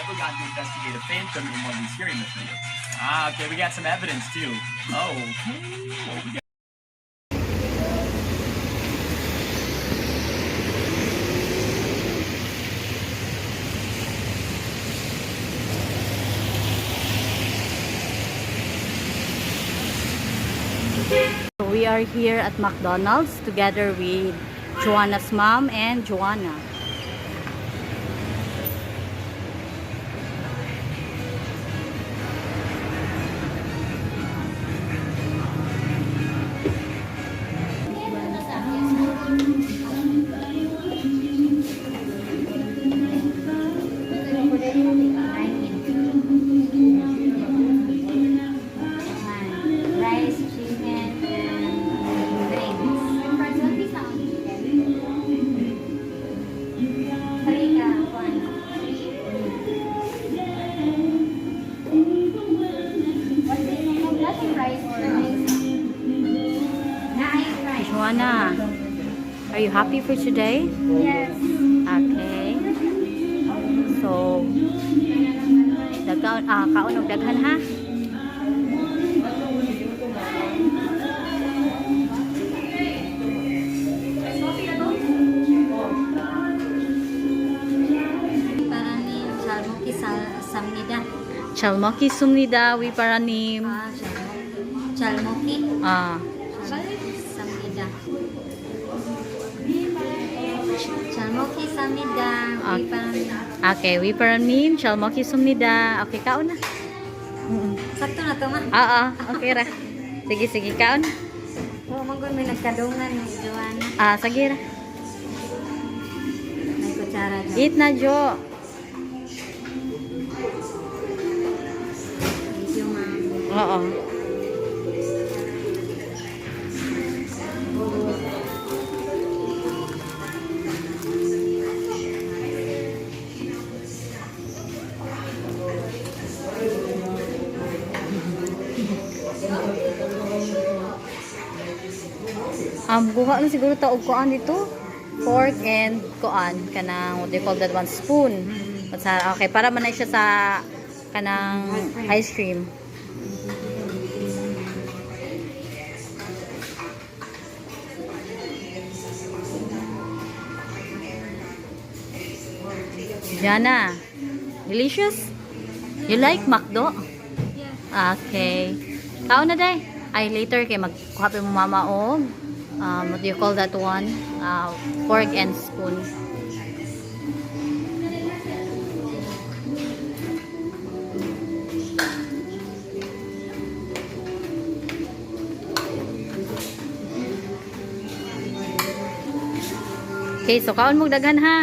never gotten to investigate a phantom in one of these hearing materials. Ah, okay, we got some evidence too. Oh, okay. Well, we got So we are here at McDonald's together with Joanna's mom and Joanna. Rice, chicken, and drinks. Harika, one. What is it? Nothing rice or drinks? Nice rice. Joanna, are you happy for today? Yes. Okay. So, kaon og daghan ha? Parani Chalmuki Samnida. Chalmoki sumnida wi paranim. Chalmuki Ah, Samnida. Chalmuki Samnida. okay, wi paranim chalmoki sumnida. Okay, kaon na. Sakto na to ma. Okay ra. Sige, kaon. Oo, manggon may nagkadungan ni Joanna. Sige ra. May kutsara dyan. Eat na, Jo. Thank you, ma'am. Oo. Buha na siguro ta og kuan dito. Pork and kuan kanang what do you call that one, spoon. Okay, para man na siya sa kanang ice cream. Jana, delicious? You like McDo? Yeah. Okay. Kaon na day. Ay, later kay magkuha pa mo mama og what do you call that one? Fork and spoon. Okay, so kaon mo daghan ha.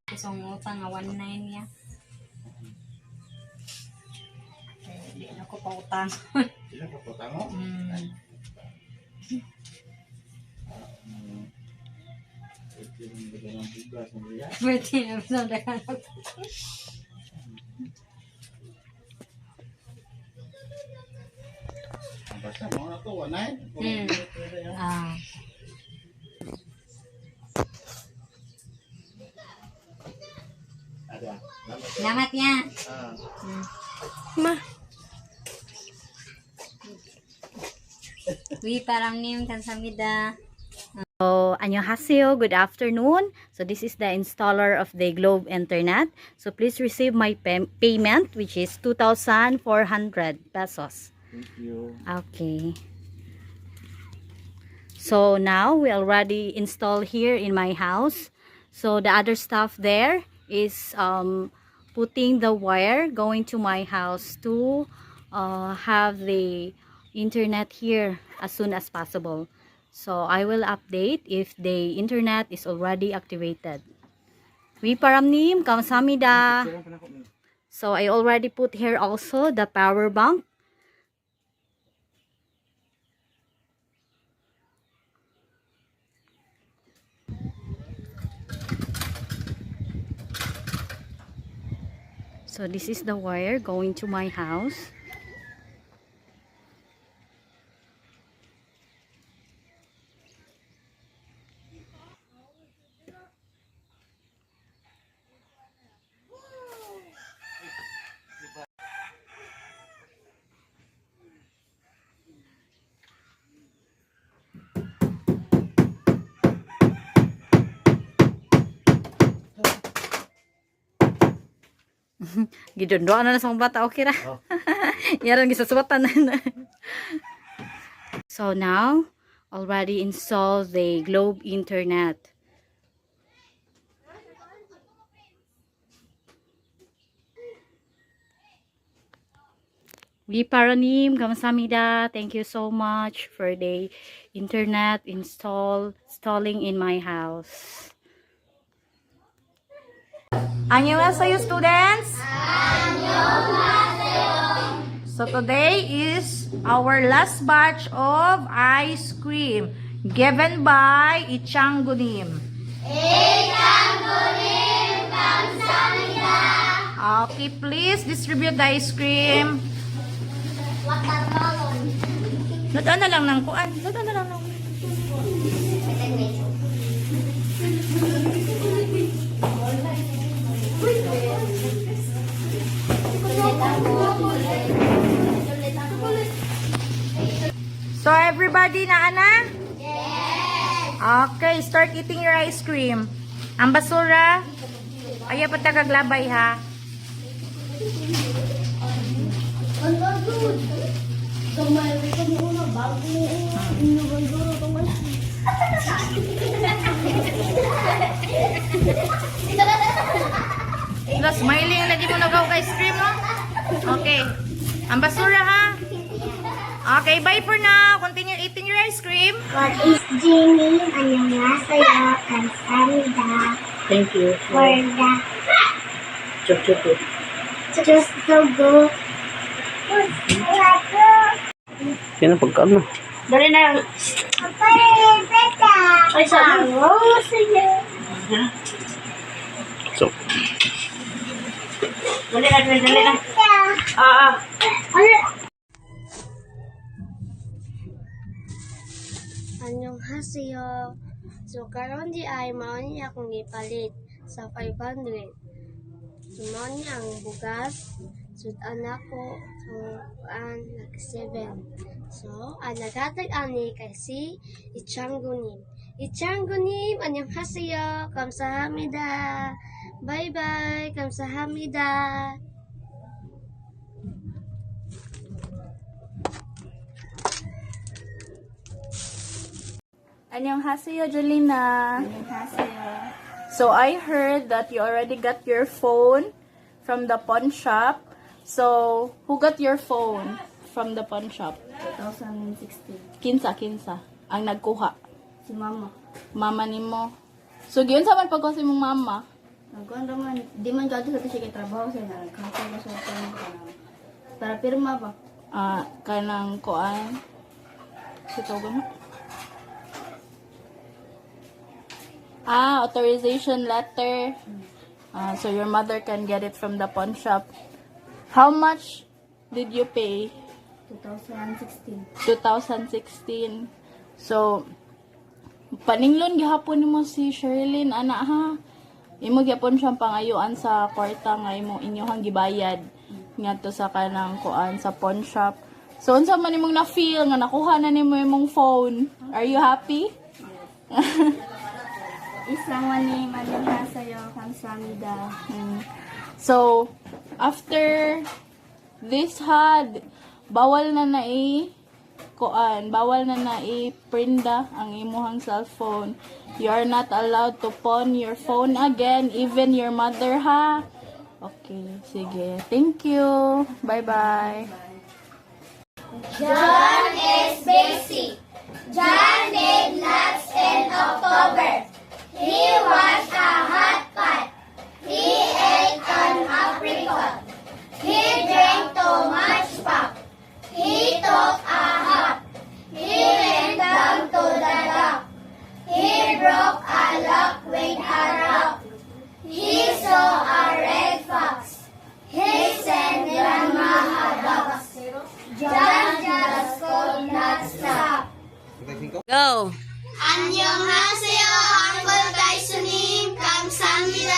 Isang utang nga 1.9 niya. Hindi na ko pa utang. Sila ka po tamo? Pwede na sa dagan. Basta mo na to, anay? Ada. Salamat ya. Ma. Wi parang niyong kansamida. So, annyeonghaseyo, good afternoon. So, this is the installer of the Globe Internet. So, please receive my payment, which is 2,400 pesos. Thank you. Okay. So, now we already installed here in my house. So, the other stuff there is putting the wire going to my house to have the internet here as soon as possible. So I will update if the internet is already activated. Wi paramnim kamsahamnida. So I already put here also the power bank. So this is the wire going to my house. Gidondoan na sa mga bata, okay ra. Oh. Yaran gisasuwatan na. So now, already installed the Globe Internet. Paranim, kamsahamnida. Thank you so much for the internet installing in my house. 안녕하세요, students. So today is our last batch of ice cream given by Ichangunim. Okay, please distribute the ice cream. Nadaan na lang ng kuan. Nadaan na lang ng... So everybody na ana? Yes. Okay, start eating your ice cream. Ang basura, ayaw pa tagaglabay ha. Ito, smiling lagi mo nagaw ka ice cream, no? Okay. Ang basura, ha? Okay, bye for now. Continue eating your ice cream. What is Jenny? 안녕하세요. 감사합니다. Thank you. For the just to go. Yan ang pagkaan mo. Dali na. Ay, sabi. Oh, sige. So, Dali na. Ah. 안녕하세요. So, karon di ay mao niya akong gipalit sa 500. So, mao niya ang bugas. So, anak ko, so, nag-7. So, nagatag ani kay si Ichangunim. Ichangunim, 안녕하세요. 감사합니다. Bye-bye. 감사합니다. Annyeonghaseyo, Jolina. 안녕하세요. So I heard that you already got your phone from the pawn shop. So who got your phone from the pawn shop? 2016. Kinsa ang nagkuha. Si Mama. Mama nimo. So giyon sa man pagkuha sa imong mama. Nagkuhan naman, di man dito sa siya trabaho siya na nagkakasal na sa para pirma ba? Kanang kuan. Sito mo. Authorization letter. So your mother can get it from the pawn shop. How much did you pay? 2016. 2016. So, paninglon gihapon nimo si Sherilyn, ana ha. Imo gyapon siyang pangayuan sa kwarta nga imo inyohang gibayad ngadto sa kanang kuan sa pawn shop. So, unsa man imong na-feel nga nakuha na nimo imong phone? Are you happy? 이상원님 안녕하세요. 감사합니다. So, after this had, bawal na prinda ang imuhang cellphone. You are not allowed to pawn your phone again, even your mother ha. Okay, sige. Thank you. Bye-bye. John is busy. John did nuts in October. He washed a hot pot. He ate an apricot. He drank too much pop. He took a hop. He went down to the dock. He broke a lock with a rock. He saw a red fox. He sent grandma a box. John just could not stop. Go. 안녕하세요, 한글 가이스님. 감사합니다.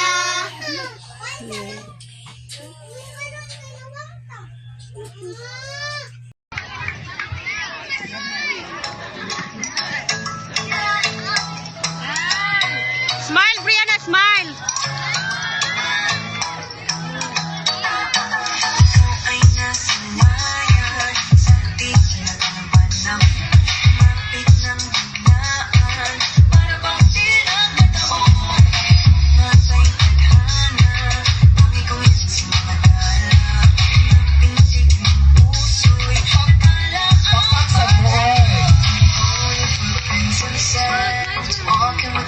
Smile, Brianna, smile.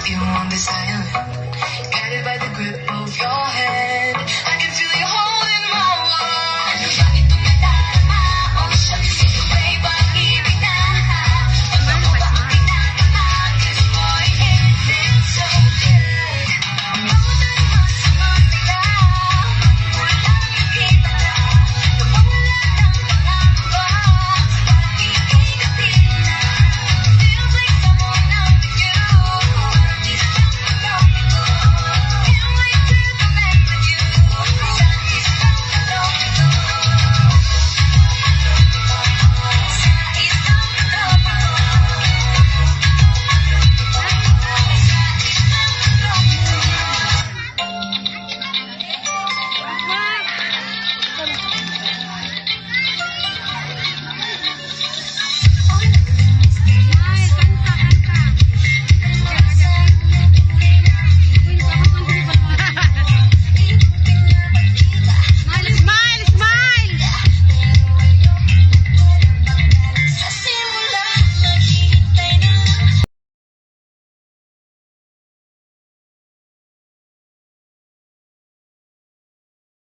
if you won't be silent.